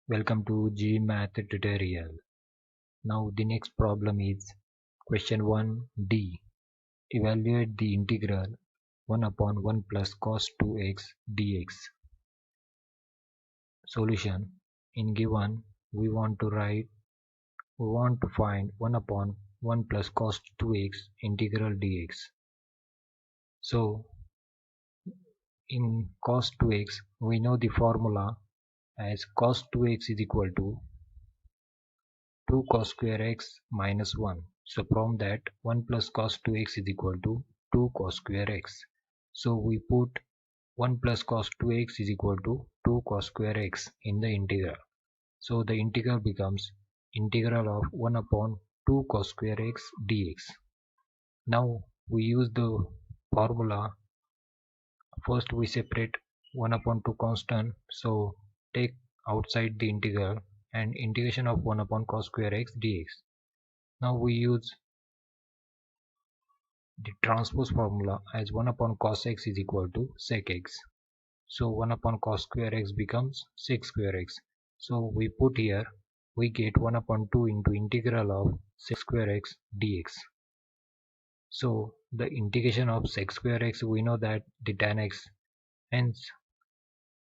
Welcome to G Math tutorial. Now the next problem is question 1D. Evaluate the integral 1 upon 1 plus cos 2x dx. Solution. In given, we want to find 1 upon 1 plus cos 2x integral dx. So in cos 2x, we know the formula as cos 2x is equal to 2 cos square x minus 1. So from that 1 plus cos 2x is equal to 2 cos square x. So we put 1 plus cos 2x is equal to 2 cos square x in the integral. So the integral becomes integral of 1 upon 2 cos square x dx. Now we use the formula. First we separate 1 upon 2 constant. So take outside the integral and integration of 1 upon cos square x dx. Now we use the transpose formula as 1 upon cos x is equal to sec x. So 1 upon cos square x becomes sec square x. So we put here, we get 1 upon 2 into integral of sec square x dx. So the integration of sec square x, we know that the tan x, hence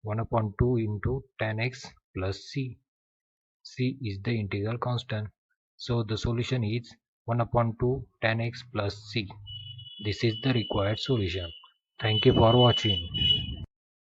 1 upon 2 into tan x plus c. C is the integral constant. So the solution is 1 upon 2 tan x plus c. This is the required solution. Thank you for watching.